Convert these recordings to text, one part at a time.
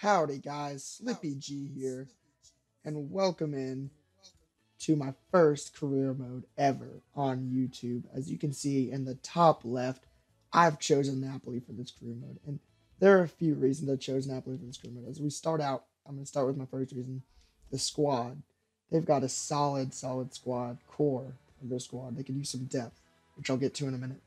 Howdy guys, Slippy G here, and welcome in to my first career mode ever on YouTube. As you can see in the top left, I've chosen Napoli for this career mode, and there are a few reasons I chose Napoli for this career mode. As we start out, I'm going to start with my first reason, the squad. They've got a solid squad, core of their squad. They could use some depth, which I'll get to in a minute.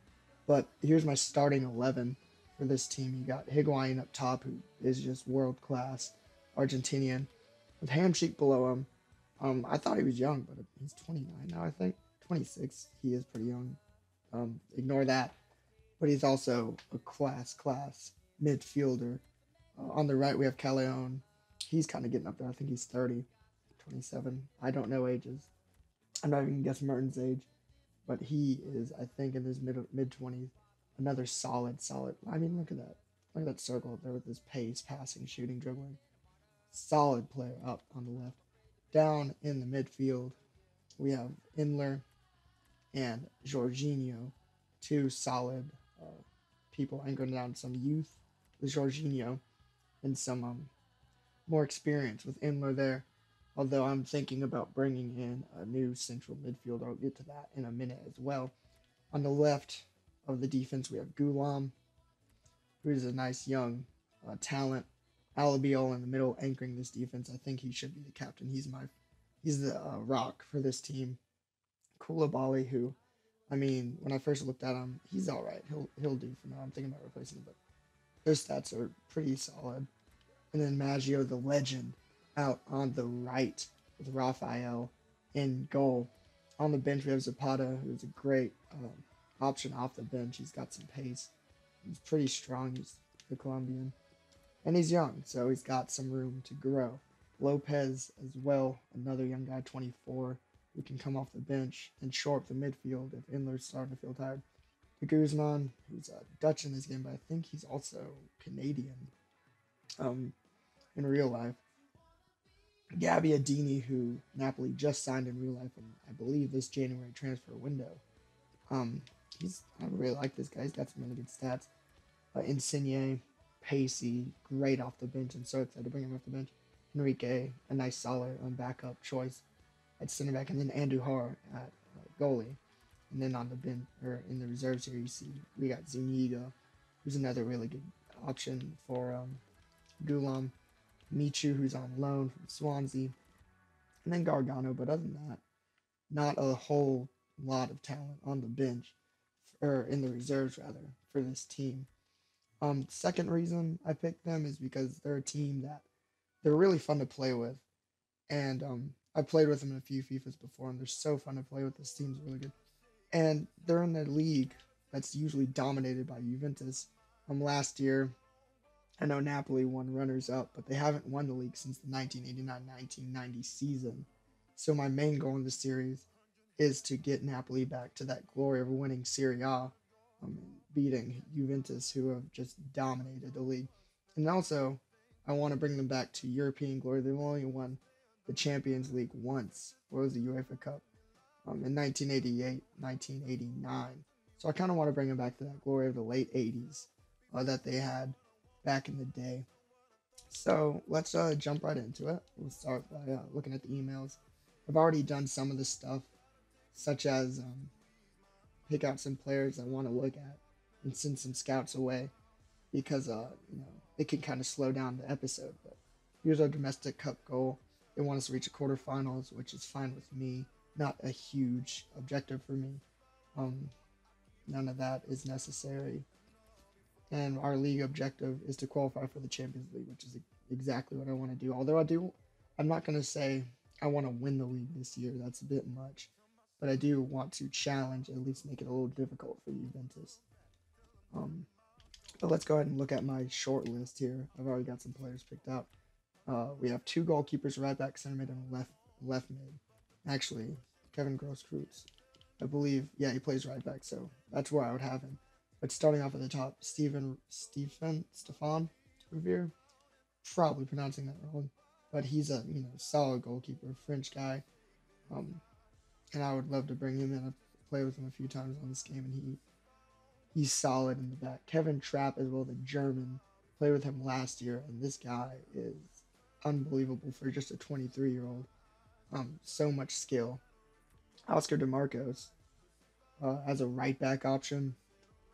But here's my starting 11 for this team. You got Higuain up top, who is just world class, Argentinian, with Hamsik below him. I thought he was young, but he's 29 now, I think. 26. He is pretty young. Ignore that. But he's also a class midfielder. On the right, we have Callejon. He's kind of getting up there. I think he's 30, 27. I don't know ages. I'm not even going to guess Merton's age. But he is, I think, in his mid 20s. Another solid. I mean, look at that. Look at that circle up there with his pace, passing, shooting, dribbling. Solid player up on the left. Down in the midfield, we have Inler and Jorginho, two solid people anchoring down some youth with Jorginho and some more experience with Inler there. Although I'm thinking about bringing in a new central midfielder. I'll get to that in a minute as well. On the left of the defense, we have Gulam, who is a nice young talent. Alabiol in the middle, anchoring this defense. I think he should be the captain. He's the rock for this team. Koulibaly, who, I mean, when I first looked at him, he's all right. He'll do for now. I'm thinking about replacing him, but their stats are pretty solid. And then Maggio, the legend, out on the right with Raphael in goal. On the bench, we have Zapata, who's a great option off the bench. He's got some pace. He's pretty strong. He's the Colombian. And he's young, so he's got some room to grow. Lopez as well, another young guy, 24, who can come off the bench and shore up the midfield if Inler's starting to feel tired. De Guzman, who's Dutch in this game, but I think he's also Canadian in real life. Gabbiadini, who Napoli just signed in real life, and I believe this January transfer window. I really like this guy. He's got some really good stats. Insigne, pacey, great off the bench, and so excited to bring him off the bench. Enrique, a nice solid backup choice at center back, and then Andujar at goalie. And then on the bench or in the reserves here, you see we got Zuniga, who's another really good option for Gulam. Michu, who's on loan from Swansea, and then Gargano. But other than that, not a whole lot of talent on the bench, or in the reserves rather, for this team. Second reason I picked them is because they're a team that they're really fun to play with, and I played with them in a few FIFAs before, and they're so fun to play with. This team's really good, and they're in a league that's usually dominated by Juventus. Last year, I know Napoli won runners up, but they haven't won the league since the 1989-1990 season. So my main goal in the series is to get Napoli back to that glory of winning Serie A, beating Juventus, who have just dominated the league. And also, I want to bring them back to European glory. They've only won the Champions League once. What was the UEFA Cup? In 1988, 1989. So I kind of want to bring them back to that glory of the late 80s that they had back in the day. So let's jump right into it. We'll start by looking at the emails. I've already done some of the stuff, such as pick out some players I want to look at and send some scouts away because it can kind of slow down the episode. But here's our domestic cup goal. They want us to reach the quarterfinals, which is fine with me. Not a huge objective for me. None of that is necessary. And our league objective is to qualify for the Champions League, which is exactly what I want to do. Although I'm not going to say I want to win the league this year. That's a bit much. But I do want to challenge, at least make it a little difficult for Juventus. But let's go ahead and look at my short list here. I've already got some players picked out. We have two goalkeepers, right back, center mid, and left mid. Actually, Kevin Gross-Cruz. I believe, yeah, he plays right back, so that's where I would have him. But starting off at the top, Stefan Revere, probably pronouncing that wrong, but he's a solid goalkeeper, French guy, and I would love to bring him in. I've played with him a few times on this game, and he's solid in the back. Kevin Trapp as well, the German, Played with him last year, and this guy is unbelievable for just a 23-year-old. So much skill. Oscar DeMarcos as a right back option.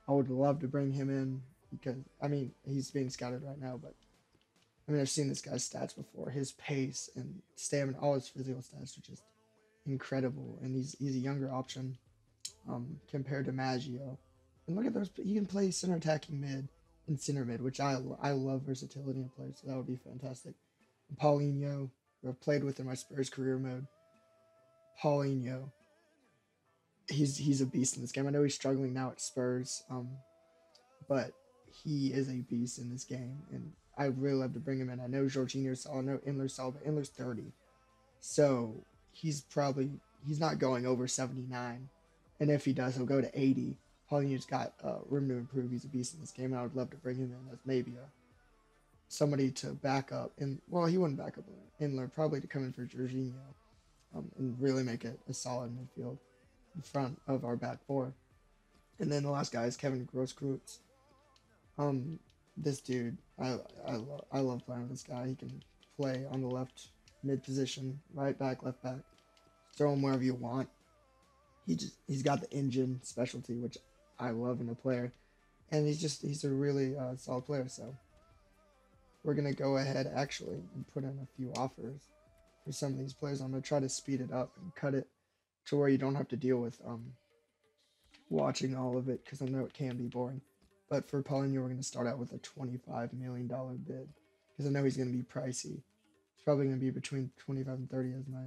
I would love to bring him in because I mean he's being scouted right now, but I mean I've seen this guy's stats before. His pace and stamina, all his physical stats are just incredible, and he's a younger option compared to Maggio. And look at those. He can play center attacking mid and center mid, which I love versatility in players, so that would be fantastic. And Paulinho, who I've played with in my Spurs career mode. Paulinho, he's a beast in this game. I know he's struggling now at Spurs, but he is a beast in this game, and I really love to bring him in. I know Jorginho saw, I know Inler saw, but Inler's 30, so he's not going over 79, and if he does, he'll go to 80. Paulinho's got room to improve. He's a beast in this game, and I would love to bring him in as maybe somebody to back up. And well, he wouldn't back up Inler, probably to come in for Jorginho, and really make it a solid midfield in front of our back four. And then the last guy is Kevin Grosskreutz. This dude, I love playing with this guy. He can play on the left mid position, right back, left back. Throw him wherever you want. He's got the engine specialty, which I love in a player, and he's a really solid player. So we're gonna go ahead actually and put in a few offers for some of these players. I'm gonna try to speed it up and cut it to where you don't have to deal with watching all of it because I know it can be boring. But for Paulinho, we're going to start out with a $25 million bid because I know he's going to be pricey. It's probably going to be between 25 and 30 as my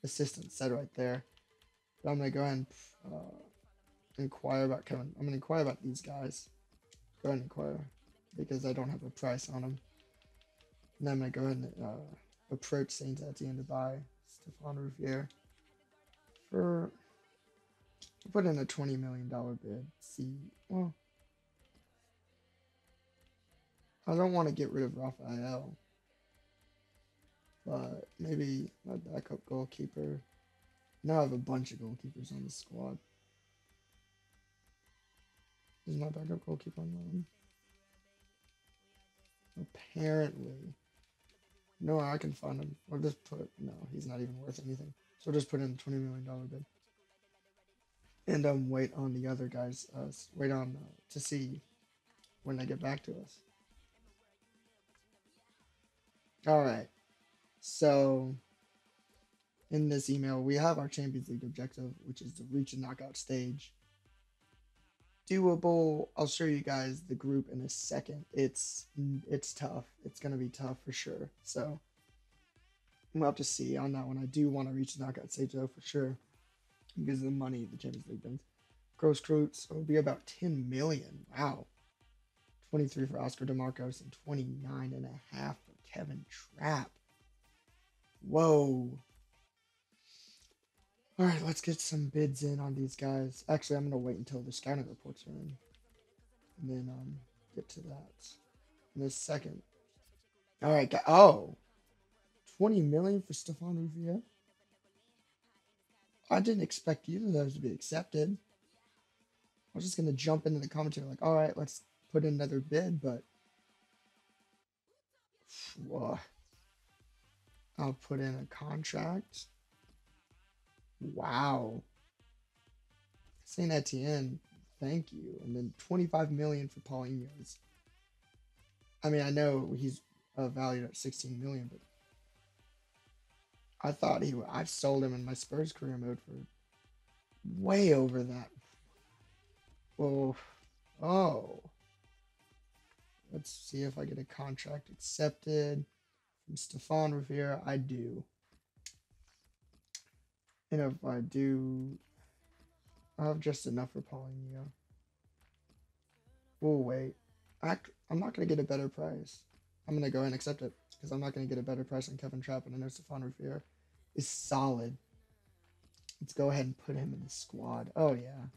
assistant said right there. But I'm going to go ahead and inquire about Kevin. I'm going to inquire about these guys. Go ahead and inquire because I don't have a price on them. And then I'm going to go ahead and approach Saint Etienne to buy Stefan Ruffier for put in a $20 million bid. See, well, I don't want to get rid of Raphael, but maybe my backup goalkeeper. Now I have a bunch of goalkeepers on the squad. Is my backup goalkeeper on loan? Apparently. No, I can find him. Or just put, no, he's not even worth anything. So just put in a $20 million bid. And wait on the other guys, wait on to see when they get back to us. All right. So in this email, we have our Champions League objective, which is to reach a knockout stage. Doable. I'll show you guys the group in a second. It's tough. It's gonna be tough for sure. So we'll have to see on that one. I do want to reach the knockout stage though for sure because of the money the Champions League brings. Grosskreutz will be about 10 million. Wow. 23 for Oscar DeMarcos and 29.5 for Kevin Trapp. Whoa. All right, let's get some bids in on these guys. Actually, I'm going to wait until the scouting reports are in and then get to that in a second. All right, oh, 20 million for Stefan Ruffier. I didn't expect either of those to be accepted. I was just going to jump into the commentary like, all right, let's put in another bid, but whoa. I'll put in a contract. Wow. Saint Etienne, thank you. And then 25 million for Paulinho. I mean, I know he's valued at 16 million, but I thought I've sold him in my Spurs career mode for way over that. Whoa. Oh. Let's see if I get a contract accepted from Stefan Ruffier. I do. And if I do, I have just enough for Paulinho. We'll wait. I'm not going to get a better price. I'm going to go ahead and accept it because I'm not going to get a better price on Kevin Trapp, and I know Stefan Ruffier is solid. Let's go ahead and put him in the squad. Oh, yeah.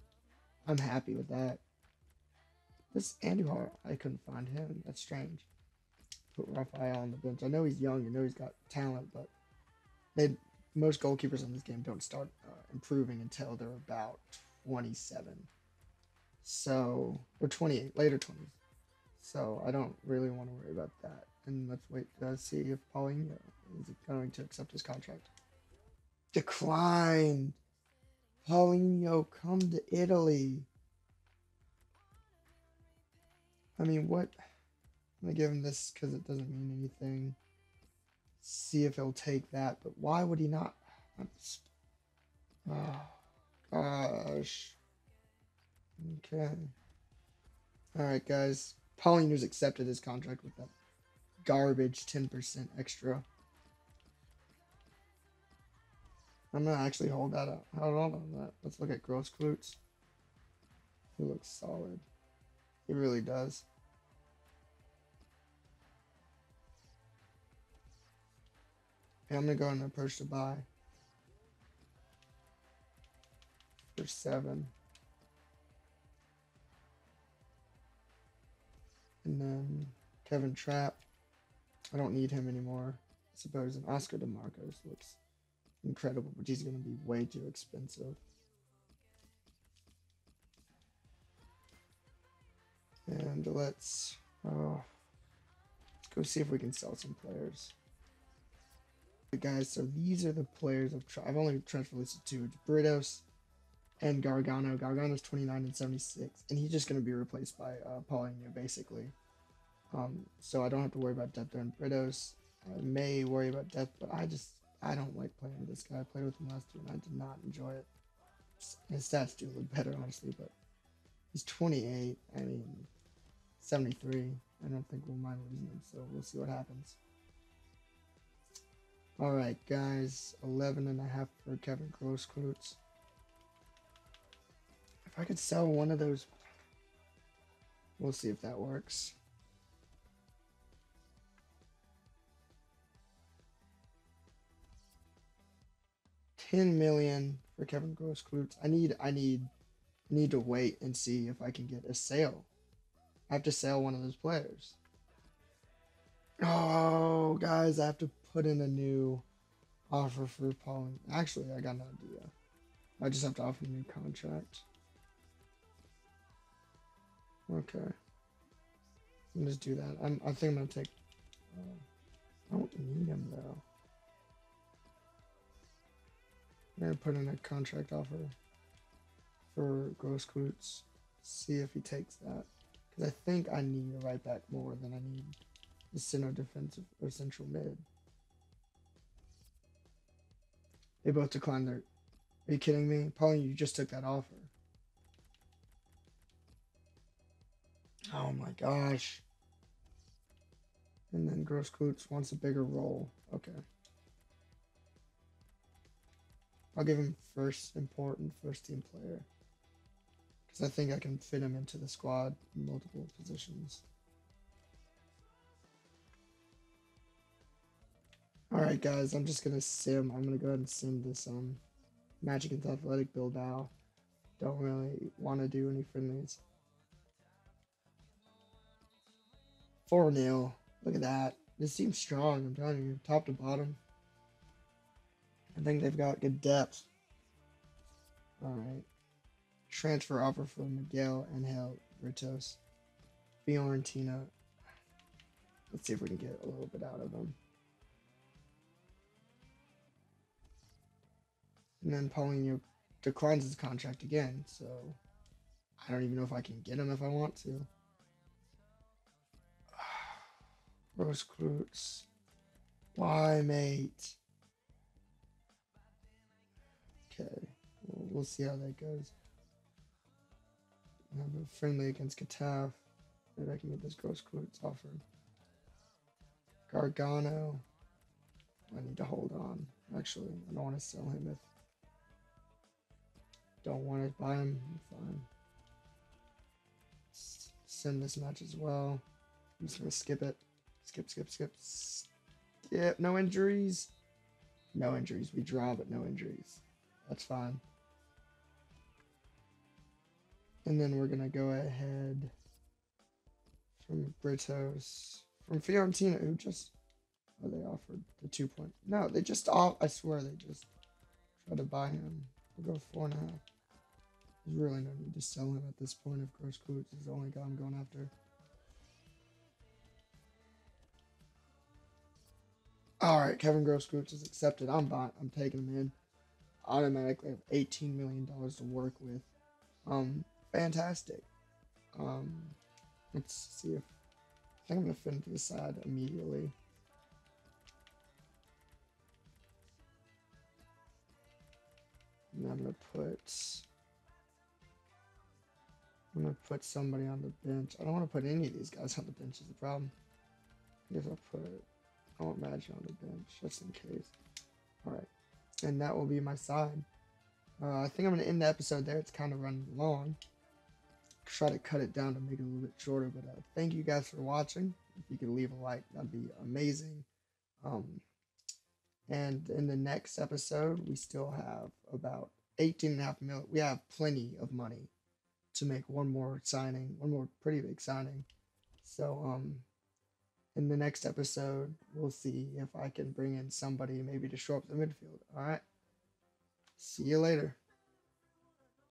I'm happy with that. This Andy Hart, I couldn't find him. That's strange. Put Raphael on the bench. I know he's young. I know he's got talent, but most goalkeepers in this game don't start improving until they're about 27. So, or 28, later 20s. So I don't really want to worry about that. And let's wait to see if Paulinho is going to accept his contract. Decline. Paulinho, come to Italy. I mean, what? I'm gonna give him this because it doesn't mean anything. See if he'll take that, but why would he not? Oh, gosh. Okay. All right, guys. Paulinho's accepted his contract with that garbage 10% extra. I'm gonna actually hold that up. Hold on that. Let's look at Gross Klutz. He looks solid. He really does. Okay, I'm gonna go and approach to buy for 7. And then Kevin Trapp. I don't need him anymore. I suppose. And Oscar DeMarcos looks incredible, but he's gonna be way too expensive. And let's go see if we can sell some players. Guys, so these are the players I've only transfer listed 2. It's Britos and Gargano. Gargano's 29 and 76, and he's just going to be replaced by Paulinho, basically. So I don't have to worry about depth there. And Britos, I may worry about depth, but I don't like playing with this guy. I played with him last year, and I did not enjoy it. His stats do look better, honestly, but he's 28. I mean, 73. I don't think we'll mind losing him, so we'll see what happens. All right, guys, 11.5 for Kevin Grossklutz. If I could sell one of those, we'll see if that works. $10 million for Kevin Grossklutz. I need to wait and see if I can get a sale. I have to sell one of those players. Oh, guys, I have to put in a new offer for Pauling. Actually, I got an idea. I just have to offer a new contract. Okay. I'll just do that. I think I'm going to take... I don't need him, though. I'm going to put in a contract offer for Grossklutz. See if he takes that. Because I think I need a right back more than I need the center defensive or central mid. They both declined their... Are you kidding me? Pauline, you just took that offer. Oh my gosh. And then Grossklutz wants a bigger role. Okay. I'll give him first team player. Because I think I can fit him into the squad in multiple positions. Alright guys, I'm just gonna sim. I'm gonna go ahead and sim this Magic and Athletic Bilbao. Don't really want to do any friendlies. 4-0. Look at that. This team's strong, I'm telling you. Top to bottom. I think they've got good depth. Alright. Transfer offer for Miguel Angel Ritos. Fiorentina. Let's see if we can get a little bit out of them. And then Paulinho declines his contract again, so I don't even know if I can get him if I want to. Grossklutz. Why, mate? Okay, we'll see how that goes. I have a friendly against Kataf. Maybe I can get this Grossklutz offer. Gargano. I need to hold on. Actually, I don't want to sell him if don't want to buy him. Fine. Send this match as well. I'm just gonna skip it. Skip. Skip. No injuries. No injuries. We draw, but no injuries. That's fine. And then we're gonna go ahead from Britos, from Fiorentina, who just they offered the 2 point. No, they just off. I swear they just tried to buy him. We'll go 4.5. There's really no need to sell him at this point if Grossklutz is the only guy I'm going after. All right, Kevin Grosskreutz is accepted. I'm buying. I'm taking him in. Automatically have $18 million to work with. Fantastic. Um, let's see if I think I'm gonna fit into the side immediately. And I'm gonna put somebody on the bench. I don't want to put any of these guys on the bench. Is the problem? I guess I want Magic on the bench just in case. All right, and that will be my side. I think I'm gonna end the episode there. It's kind of running long. Try to cut it down to make it a little bit shorter. But thank you guys for watching. If you could leave a like, that'd be amazing. Um, and in the next episode, we still have about 18.5 million. We have plenty of money to make one more signing, one more pretty big signing. So in the next episode, we'll see if I can bring in somebody maybe to show up the midfield. All right. See you later.